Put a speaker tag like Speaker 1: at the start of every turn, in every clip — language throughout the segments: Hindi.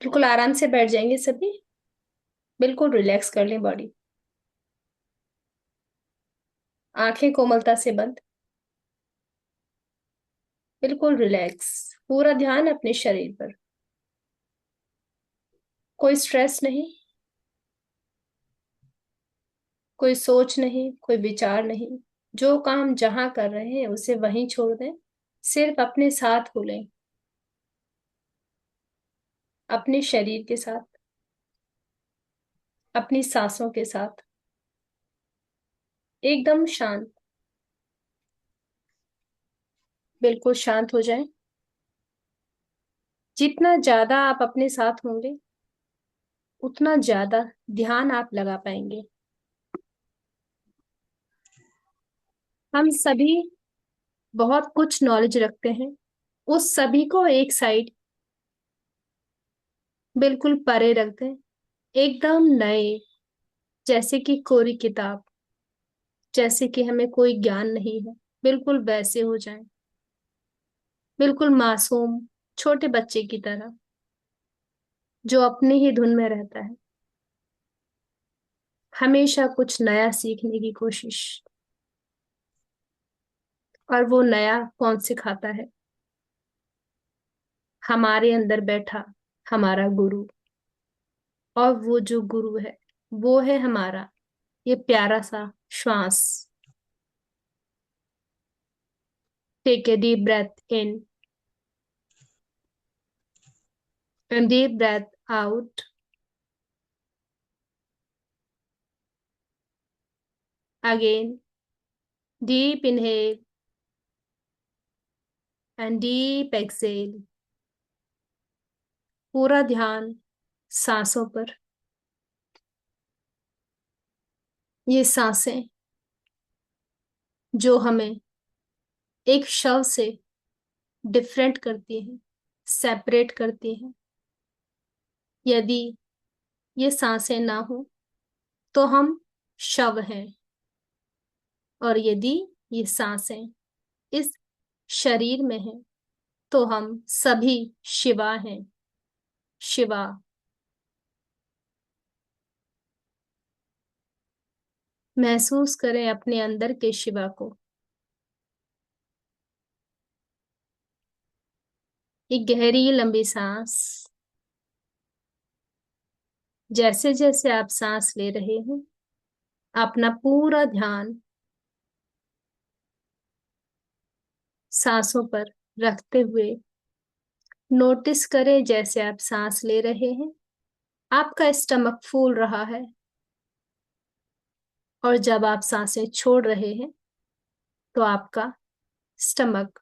Speaker 1: बिल्कुल आराम से बैठ जाएंगे सभी। बिल्कुल रिलैक्स कर लें बॉडी। आंखें कोमलता से बंद। बिल्कुल रिलैक्स। पूरा ध्यान अपने शरीर पर। कोई स्ट्रेस नहीं। कोई सोच नहीं, कोई विचार नहीं। जो काम जहां कर रहे हैं उसे वहीं छोड़ दें। सिर्फ अपने साथ हो लें। अपने शरीर के साथ। अपनी सांसों के साथ। एकदम शांत। बिल्कुल शांत हो जाएं। जितना ज्यादा आप अपने साथ होंगे उतना ज्यादा ध्यान आप लगा पाएंगे। हम सभी बहुत कुछ नॉलेज रखते हैं। उस सभी को एक साइड बिल्कुल परे रख दें। एकदम नए। जैसे कि कोरी किताब। जैसे कि हमें कोई ज्ञान नहीं है। बिल्कुल वैसे हो जाएं। बिल्कुल मासूम। छोटे बच्चे की तरह। जो अपनी ही धुन में रहता है। हमेशा कुछ नया सीखने की कोशिश। और वो नया कौन सिखाता है? हमारे अंदर बैठा हमारा गुरु। और वो जो गुरु है वो है हमारा ये प्यारा सा श्वास। Take a deep breath in and deep breath out. Again, deep inhale and deep exhale. पूरा ध्यान सांसों पर। ये सांसें जो हमें एक शव से डिफरेंट करती हैं, सेपरेट करती हैं। यदि ये सांसें ना हो तो हम शव हैं। और यदि ये सांसें इस शरीर में हैं तो हम सभी शिवा हैं। शिवा। महसूस करें अपने अंदर के शिवा को। एक गहरी लंबी सांस। जैसे जैसे आप सांस ले रहे हैं अपना पूरा ध्यान सांसों पर रखते हुए नोटिस करें जैसे आप सांस ले रहे हैं आपका स्टमक फूल रहा है। और जब आप सांसें छोड़ रहे हैं तो आपका स्टमक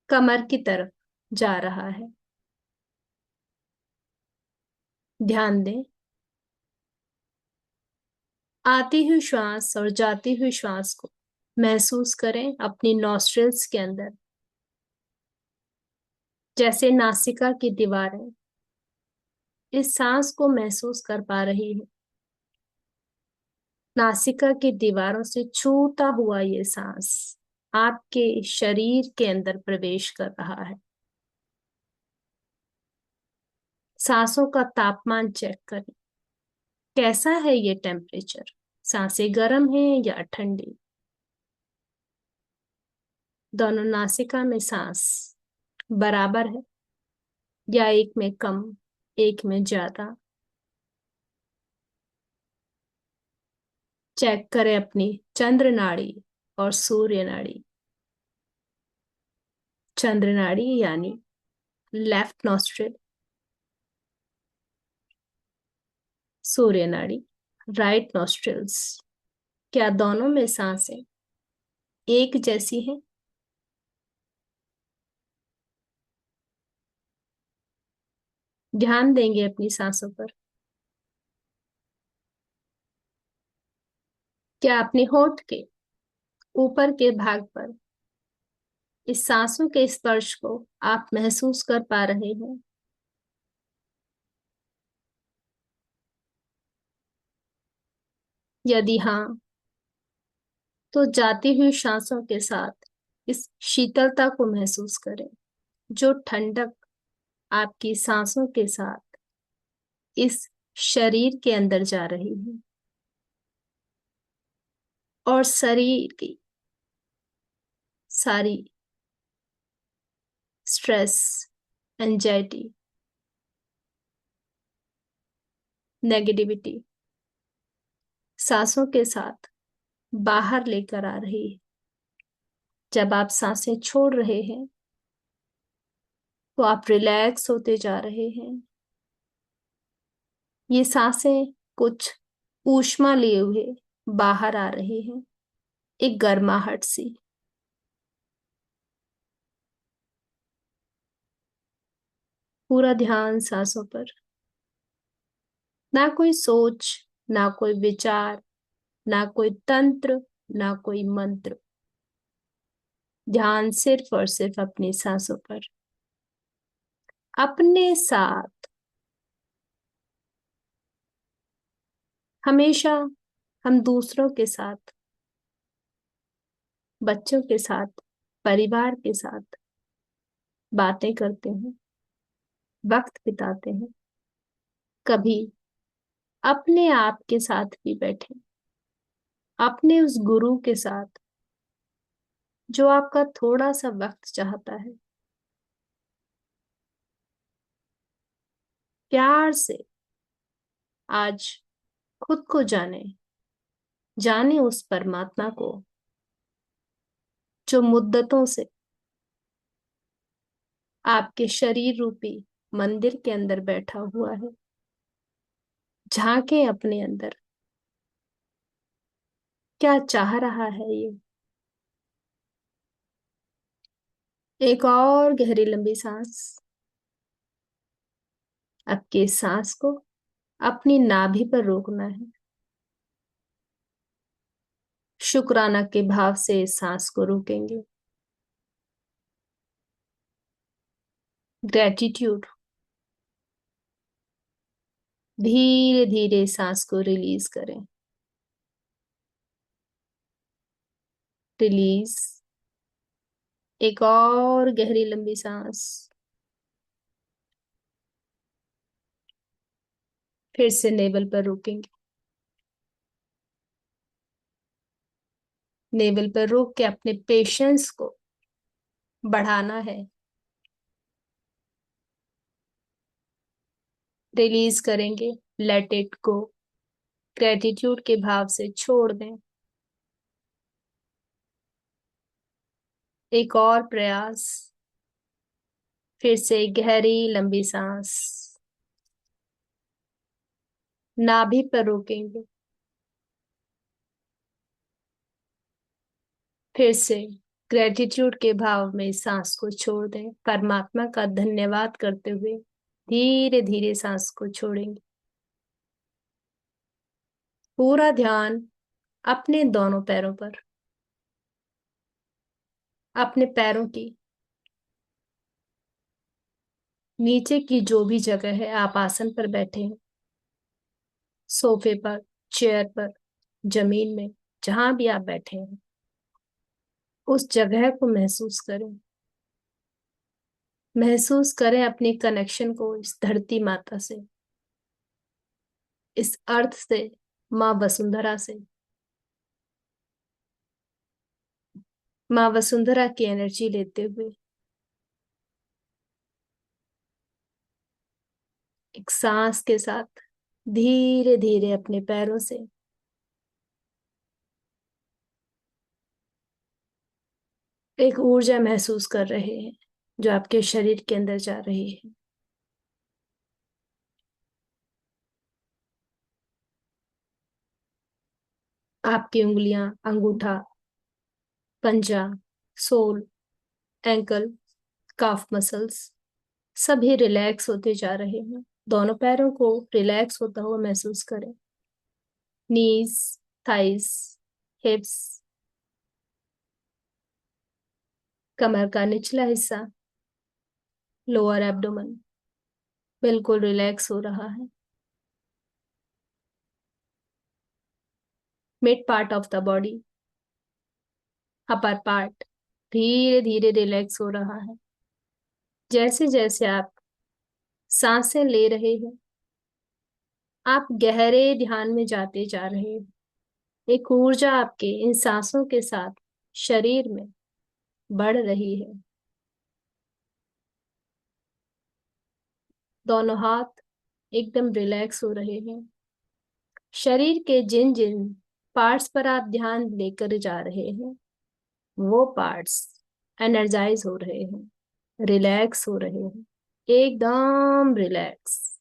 Speaker 1: कमर की तरफ जा रहा है। ध्यान दें। आती हुई श्वास और जाती हुई श्वास को महसूस करें अपनी नॉस्ट्रिल्स के अंदर। जैसे नासिका की दीवारें इस सांस को महसूस कर पा रही है। नासिका की दीवारों से छूता हुआ ये सांस आपके शरीर के अंदर प्रवेश कर रहा है। सांसों का तापमान चेक करें। कैसा है ये टेम्परेचर? सांसें गर्म है या ठंडी? दोनों नासिका में सांस बराबर है या एक में कम, एक में ज्यादा? चेक करें अपनी चंद्र नाड़ी और सूर्य नाड़ी। चंद्र नाड़ी यानी लेफ्ट नॉस्ट्रिल। सूर्य नाड़ी राइट नॉस्ट्रिल्स। क्या दोनों में सांसें एक जैसी हैं? ध्यान देंगे अपनी सांसों पर। क्या अपने होठ के ऊपर के भाग पर इस सांसों के स्पर्श को आप महसूस कर पा रहे हैं? यदि हाँ तो जाती हुई सांसों के साथ इस शीतलता को महसूस करें जो ठंडक आपकी सांसों के साथ इस शरीर के अंदर जा रही है और शरीर की सारी स्ट्रेस, एंजाइटी, नेगेटिविटी सांसों के साथ बाहर लेकर आ रही है। जब आप सांसें छोड़ रहे हैं तो आप रिलैक्स होते जा रहे हैं। ये सांसें कुछ ऊष्मा लिए हुए बाहर आ रही हैं, एक गर्माहट सी। पूरा ध्यान सांसों पर, ना कोई सोच, ना कोई विचार, ना कोई तंत्र, ना कोई मंत्र। ध्यान सिर्फ और सिर्फ अपनी सांसों पर, अपने साथ। हमेशा हम दूसरों के साथ, बच्चों के साथ, परिवार के साथ बातें करते हैं, वक्त बिताते हैं। कभी अपने आप के साथ भी बैठे, अपने उस गुरु के साथ जो आपका थोड़ा सा वक्त चाहता है। प्यार से आज खुद को जाने, जाने उस परमात्मा को जो मुद्दतों से आपके शरीर रूपी मंदिर के अंदर बैठा हुआ है। झांके अपने अंदर, क्या चाह रहा है ये। एक और गहरी लंबी सांस। आपके सांस को अपनी नाभि पर रोकना है। शुक्राना के भाव से सांस को रोकेंगे। ग्रेटिट्यूड। धीरे धीरे सांस को रिलीज करें। रिलीज। एक और गहरी लंबी सांस। फिर से नेवल पर रोकेंगे। नेवल पर रोक के अपने पेशेंस को बढ़ाना है। रिलीज करेंगे। Let it go. ग्रेटिट्यूड के भाव से छोड़ दें। एक और प्रयास। फिर से गहरी लंबी सांस। नाभि पर रोकेंगे। फिर से ग्रेटिट्यूड के भाव में सांस को छोड़ दें, परमात्मा का धन्यवाद करते हुए धीरे धीरे सांस को छोड़ेंगे। पूरा ध्यान अपने दोनों पैरों पर, अपने पैरों की नीचे की जो भी जगह है, आप आसन पर बैठे हैं, सोफे पर, चेयर पर, जमीन में, जहां भी आप बैठे हैं, उस जगह को महसूस करें। महसूस करें अपने कनेक्शन को इस धरती माता से, इस अर्थ से, माँ वसुंधरा से। माँ वसुंधरा की एनर्जी लेते हुए एक सांस के साथ धीरे धीरे अपने पैरों से एक ऊर्जा महसूस कर रहे हैं जो आपके शरीर के अंदर जा रही है। आपकी उंगलियां, अंगूठा, पंजा, सोल, एंकल, काफ मसल्स सभी रिलैक्स होते जा रहे हैं। दोनों पैरों को रिलैक्स होता हुआ महसूस करें। नीज, थाइस, हिप्स, कमर का निचला हिस्सा, लोअर एब्डोमेन बिल्कुल रिलैक्स हो रहा है। Mid part of the body, upper part धीरे धीरे रिलैक्स हो रहा है। जैसे जैसे आप सांसें ले रहे हैं। आप गहरे ध्यान में जाते जा रहे हैं। एक ऊर्जा आपके इन सांसों के साथ शरीर में बढ़ रही है। दोनों हाथ एकदम रिलैक्स हो रहे हैं। शरीर के जिन जिन पार्ट्स पर आप ध्यान लेकर जा रहे हैं वो पार्ट्स एनर्जाइज हो रहे हैं, रिलैक्स हो रहे हैं, एकदम रिलैक्स।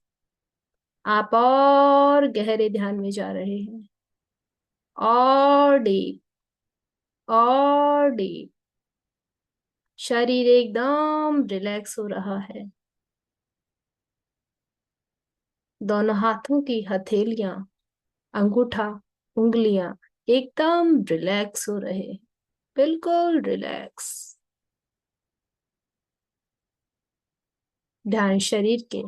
Speaker 1: आप और गहरे ध्यान में जा रहे हैं, और डीप, और डीप। शरीर एकदम रिलैक्स हो रहा है। दोनों हाथों की हथेलियां, अंगूठा, उंगलियां एकदम रिलैक्स हो रहे हैं, बिल्कुल रिलैक्स। ध्यान शरीर के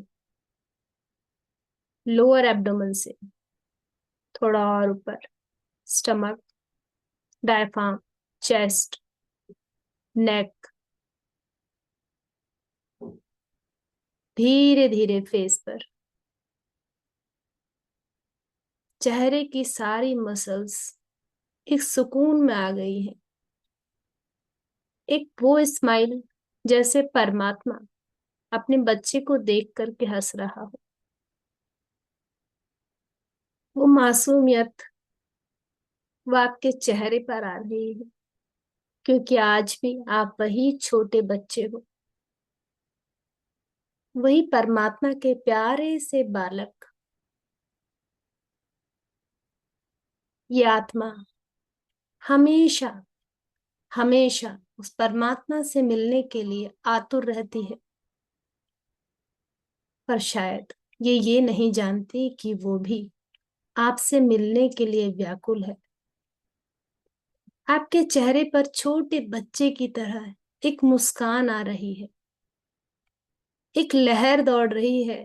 Speaker 1: लोअर एब्डोमेन से थोड़ा और ऊपर, स्टमक, डायफ्राम, चेस्ट, नेक, धीरे धीरे फेस पर। चेहरे की सारी मसल्स एक सुकून में आ गई है। एक वो स्माइल जैसे परमात्मा अपने बच्चे को देख करके हंस रहा हो। वो मासूमियत वो आपके चेहरे पर आ रही है, क्योंकि आज भी आप वही छोटे बच्चे हो, वही परमात्मा के प्यारे से बालक। ये आत्मा हमेशा हमेशा उस परमात्मा से मिलने के लिए आतुर रहती है, पर शायद ये नहीं जानती कि वो भी आपसे मिलने के लिए व्याकुल है। आपके चेहरे पर छोटे बच्चे की तरह एक मुस्कान आ रही है, एक लहर दौड़ रही है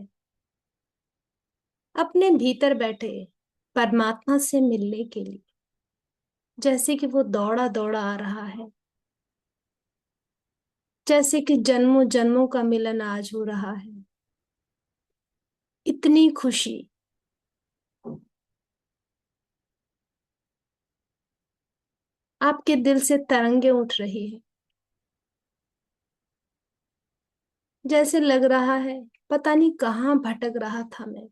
Speaker 1: अपने भीतर बैठे परमात्मा से मिलने के लिए, जैसे कि वो दौड़ा दौड़ा आ रहा है, जैसे कि जन्मों जन्मों का मिलन आज हो रहा है। इतनी खुशी आपके दिल से तरंगे उठ रही है, जैसे लग रहा है पता नहीं कहाँ भटक रहा था मैं,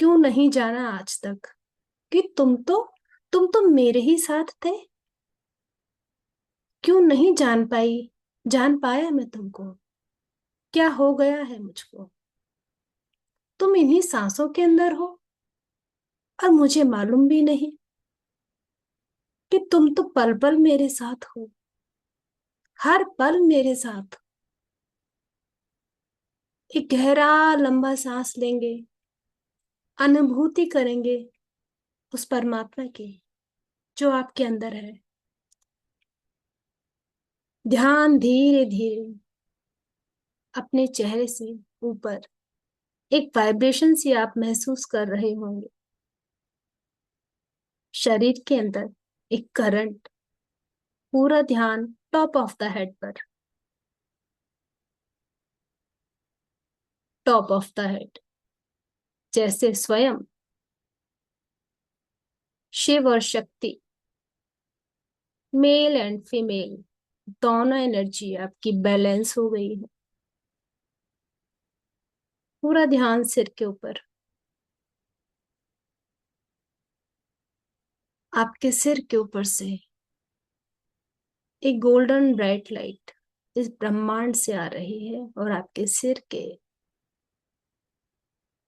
Speaker 1: क्यों नहीं जाना आज तक, कि तुम तो मेरे ही साथ थे, क्यों नहीं जान पाई, जान पाया मैं तुमको, क्या हो गया है मुझको। तुम इन्हीं सांसों के अंदर हो और मुझे मालूम भी नहीं कि तुम तो पल पल मेरे साथ हो, हर पल मेरे साथ। एक गहरा लंबा सांस लेंगे, अनुभूति करेंगे उस परमात्मा की जो आपके अंदर है। ध्यान धीरे धीरे अपने चेहरे से ऊपर एक वाइब्रेशन सी आप महसूस कर रहे होंगे। शरीर के अंदर एक करंट, पूरा ध्यान टॉप ऑफ द हेड पर, टॉप ऑफ द हेड, जैसे स्वयं शिव और शक्ति, मेल एंड फीमेल दोनों एनर्जी आपकी बैलेंस हो गई है। पूरा ध्यान सिर के ऊपर। आपके सिर के ऊपर से एक गोल्डन ब्राइट लाइट इस ब्रह्मांड से आ रही है और आपके सिर के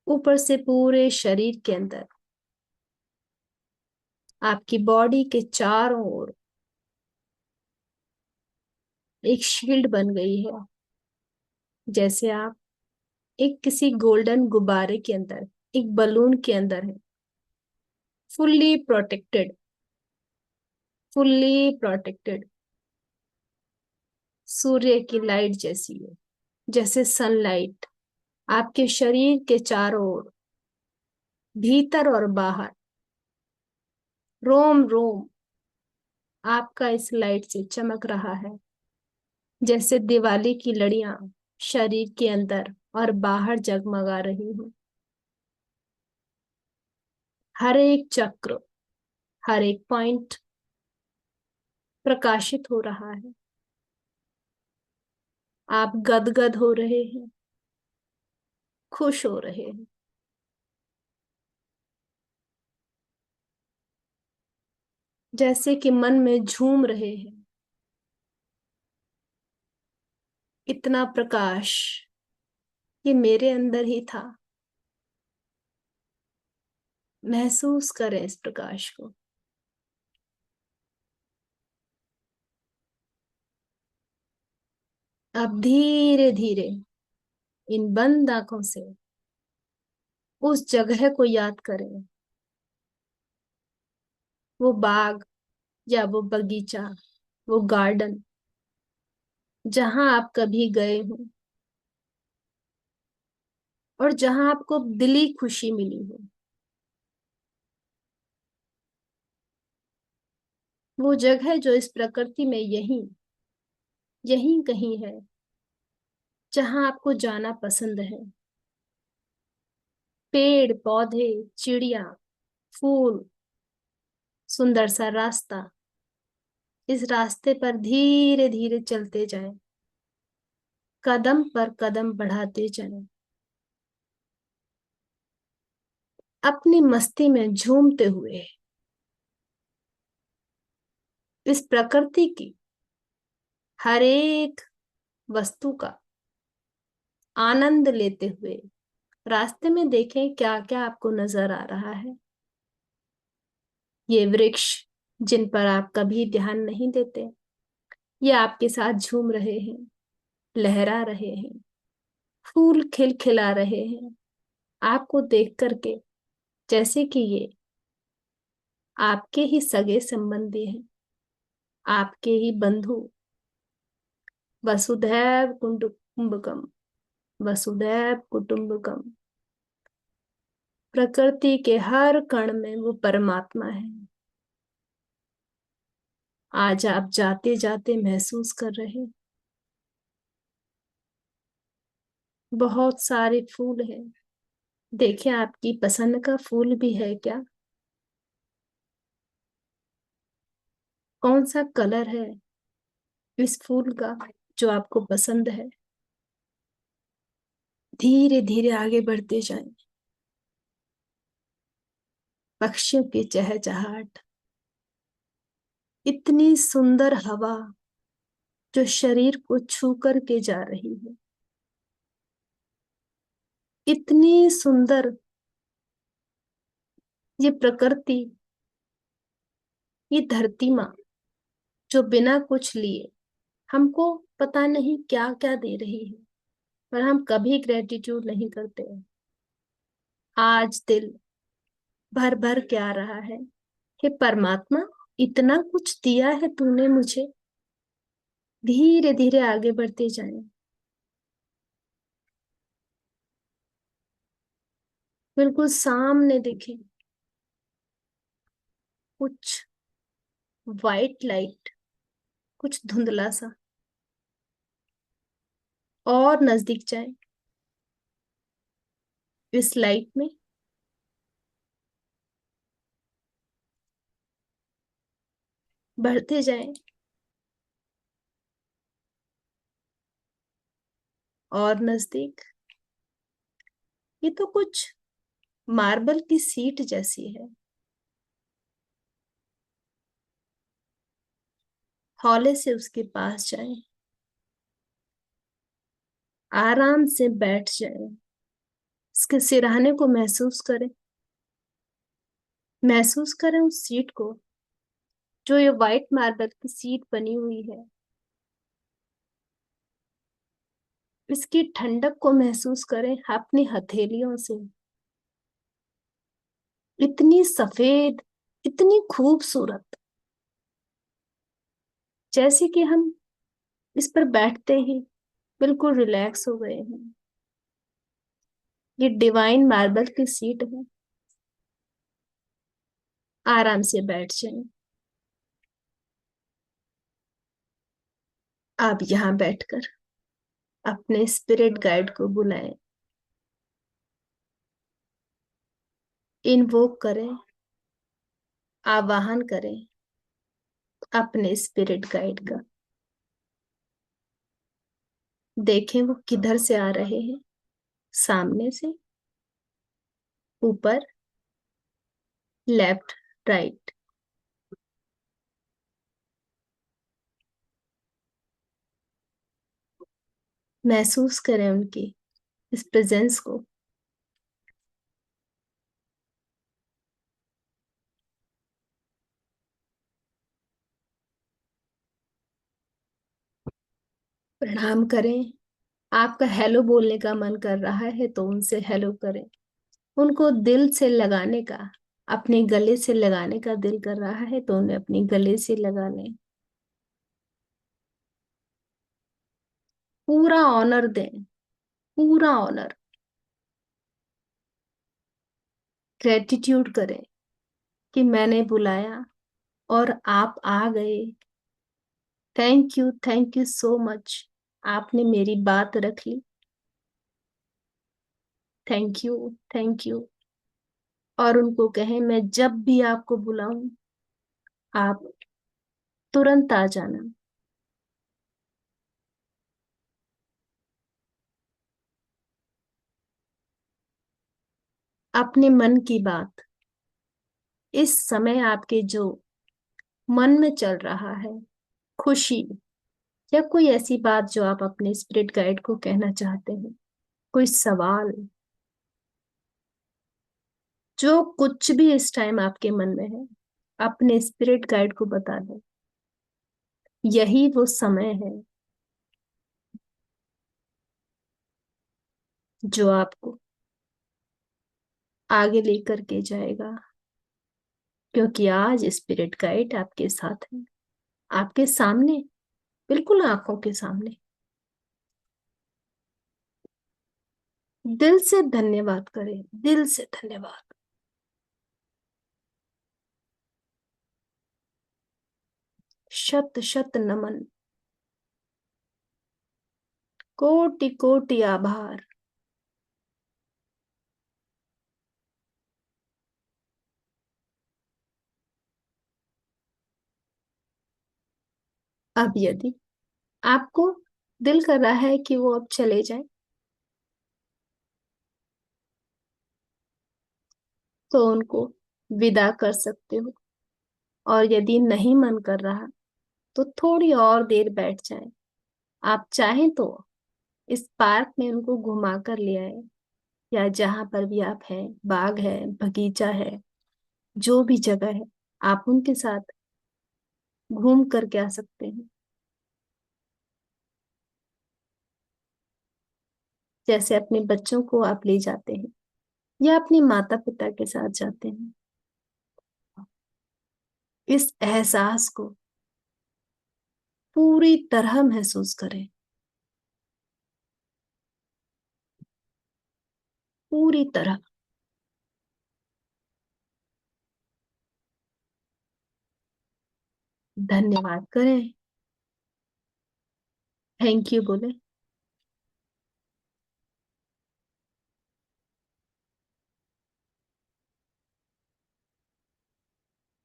Speaker 1: ऊपर से पूरे शरीर के अंदर, आपकी बॉडी के चारों ओर एक शील्ड बन गई है, जैसे आप एक किसी गोल्डन गुब्बारे के अंदर, एक बलून के अंदर है, फुल्ली प्रोटेक्टेड, फुल्ली प्रोटेक्टेड, सूर्य की लाइट जैसी है, जैसे सनलाइट आपके शरीर के चारों ओर, भीतर और बाहर, रोम रोम आपका इस लाइट से चमक रहा है, जैसे दिवाली की लड़ियां शरीर के अंदर और बाहर जगमगा रही हूँ। हर एक चक्र, हर एक पॉइंट प्रकाशित हो रहा है। आप गदगद हो रहे हैं, खुश हो रहे हैं। जैसे कि मन में झूम रहे हैं। इतना प्रकाश, ये मेरे अंदर ही था। महसूस करें इस प्रकाश को। अब धीरे धीरे इन बंद आंखों से उस जगह को याद करें। वो बाग या वो बगीचा, वो गार्डन जहां आप कभी गए हो और जहां आपको दिली खुशी मिली हो। वो जगह जो इस प्रकृति में यहीं यहीं कहीं है, जहां आपको जाना पसंद है। पेड़ पौधे, चिड़िया, फूल, सुंदर सा रास्ता। इस रास्ते पर धीरे धीरे चलते जाएं, कदम पर कदम बढ़ाते जाएं, अपनी मस्ती में झूमते हुए इस प्रकृति की हर एक वस्तु का आनंद लेते हुए रास्ते में देखें क्या क्या आपको नजर आ रहा है। ये वृक्ष जिन पर आप कभी ध्यान नहीं देते, ये आपके साथ झूम रहे हैं, लहरा रहे हैं, फूल खिलखिला रहे हैं आपको देख करके, जैसे कि ये आपके ही सगे संबंधी हैं, आपके ही बंधु। वसुधैव कुटुंबकम, वसुधैव कुटुंबकम। प्रकृति के हर कण में वो परमात्मा है। आज आप जाते जाते महसूस कर रहे हैं, बहुत सारे फूल हैं। देखिए आपकी पसंद का फूल भी है क्या? कौन सा कलर है इस फूल का जो आपको पसंद है? धीरे धीरे आगे बढ़ते जाएं। पक्षियों की चहचहाट, इतनी सुंदर हवा जो शरीर को छू करके जा रही है, इतनी सुंदर ये प्रकृति, ये धरती माँ जो बिना कुछ लिए हमको पता नहीं क्या क्या दे रही है, पर हम कभी ग्रेटिट्यूड नहीं करते हैं। आज दिल भर भर के आ रहा है, हे परमात्मा, इतना कुछ दिया है तूने मुझे। धीरे धीरे आगे बढ़ते जाएं। बिल्कुल सामने देखें कुछ वाइट लाइट, कुछ धुंधला सा। और नजदीक जाएं इस लाइट में। बढ़ते जाएं और नजदीक। ये तो कुछ मार्बल की सीट जैसी है। हौले से उसके पास जाएं, आराम से बैठ जाएं, उसके सिरहाने को महसूस करें। महसूस करें उस सीट को, जो ये व्हाइट मार्बल की सीट बनी हुई है। इसकी ठंडक को महसूस करें अपनी हथेलियों से। इतनी सफेद, इतनी खूबसूरत, जैसे कि हम इस पर बैठते ही बिल्कुल रिलैक्स हो गए हैं। ये डिवाइन मार्बल की सीट है। आराम से बैठ जाएं। आप यहाँ बैठकर अपने स्पिरिट गाइड को बुलाएं, इन्वोक करें, आवाहन करें अपने स्पिरिट गाइड का। देखें वो किधर से आ रहे हैं, सामने से, ऊपर, लेफ्ट, राइट। महसूस करें उनकी इस प्रेजेंस को। प्रणाम करें। आपका हेलो बोलने का मन कर रहा है तो उनसे हेलो करें। उनको दिल से लगाने का, अपने गले से लगाने का दिल कर रहा है तो उन्हें अपने गले से लगा लें। पूरा ऑनर दें, पूरा ऑनर। ग्रेटिट्यूड करें कि मैंने बुलाया और आप आ गए। Thank you so much. आपने मेरी बात रख ली। Thank you, thank you. और उनको कहें मैं जब भी आपको बुलाऊं आप तुरंत आ जाना। अपने मन की बात, इस समय आपके जो मन में चल रहा है, खुशी या कोई ऐसी बात जो आप अपने स्पिरिट गाइड को कहना चाहते हैं, कोई सवाल, जो कुछ भी इस टाइम आपके मन में है, अपने स्पिरिट गाइड को बता दें। यही वो समय है जो आपको आगे लेकर के जाएगा, क्योंकि आज स्पिरिट गाइड आपके साथ है, आपके सामने, बिल्कुल आंखों के सामने। दिल से धन्यवाद करें, दिल से धन्यवाद। शत शत नमन, कोटि कोटि आभार। अब यदि आपको दिल कर रहा है कि वो अब चले जाए तो उनको विदा कर सकते हो, और यदि नहीं मन कर रहा तो थोड़ी और देर बैठ जाए। आप चाहें तो इस पार्क में उनको घुमा कर ले आए, या जहां पर भी आप हैं, बाग है, बगीचा है, जो भी जगह है, आप उनके साथ घूम करके आ सकते हैं। जैसे अपने बच्चों को आप ले जाते हैं या अपने माता पिता के साथ जाते हैं। इस एहसास को पूरी तरह महसूस करें, पूरी तरह। धन्यवाद करें, थैंक यू बोले।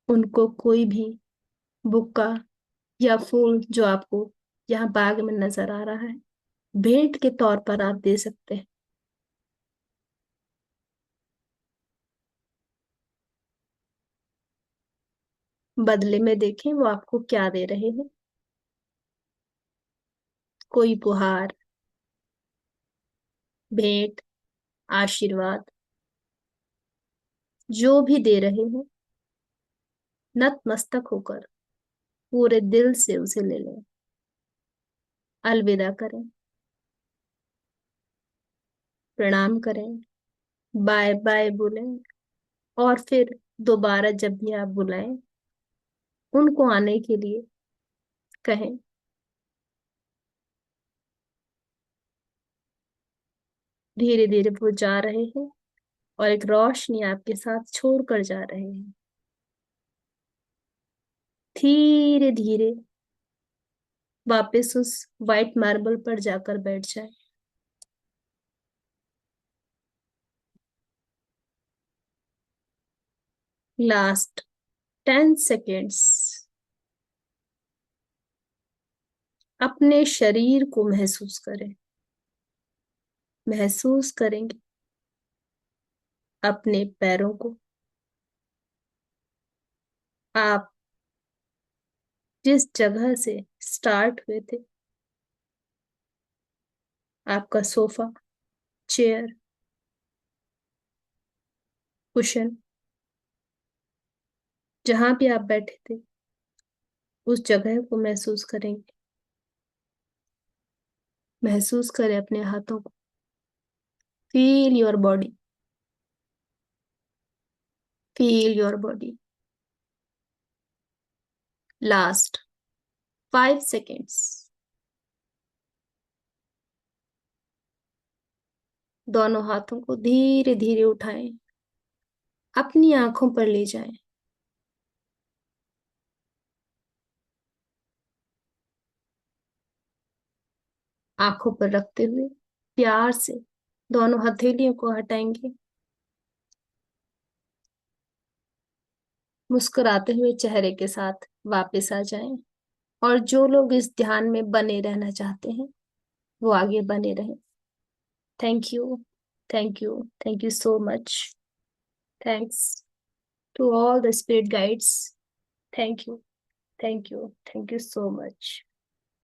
Speaker 1: उनको कोई भी बुक्का या फूल जो आपको यहाँ बाग में नजर आ रहा है, भेंट के तौर पर आप दे सकते हैं। बदले में देखें वो आपको क्या दे रहे हैं। कोई उपहार, भेंट, आशीर्वाद, जो भी दे रहे हैं, नतमस्तक होकर पूरे दिल से उसे ले लें। अलविदा करें, प्रणाम करें, बाय बाय बोलें, और फिर दोबारा जब भी आप बुलाएं उनको आने के लिए कहें। धीरे धीरे वो जा रहे हैं और एक रोशनी आपके साथ छोड़कर जा रहे हैं। धीरे धीरे वापस उस वाइट मार्बल पर जाकर बैठ जाए। Last 10 seconds. अपने शरीर को महसूस करें। महसूस करेंगे अपने पैरों को। आप जिस जगह से स्टार्ट हुए थे, आपका सोफा, चेयर, कुशन, जहां भी आप बैठे थे, उस जगह को महसूस करेंगे। महसूस करें अपने हाथों को। Feel your body. Feel your body. Last 5 seconds. दोनों हाथों को धीरे धीरे उठाएं, अपनी आंखों पर ले जाएं। आंखों पर रखते हुए प्यार से दोनों हथेलियों को हटाएंगे। मुस्कुराते हुए चेहरे के साथ वापस आ जाएं। और जो लोग इस ध्यान में बने रहना चाहते हैं, वो आगे बने रहें। Thank you. Thank you. Thank you so much. Thanks to all the spirit guides. Thank you. Thank you. Thank you so much.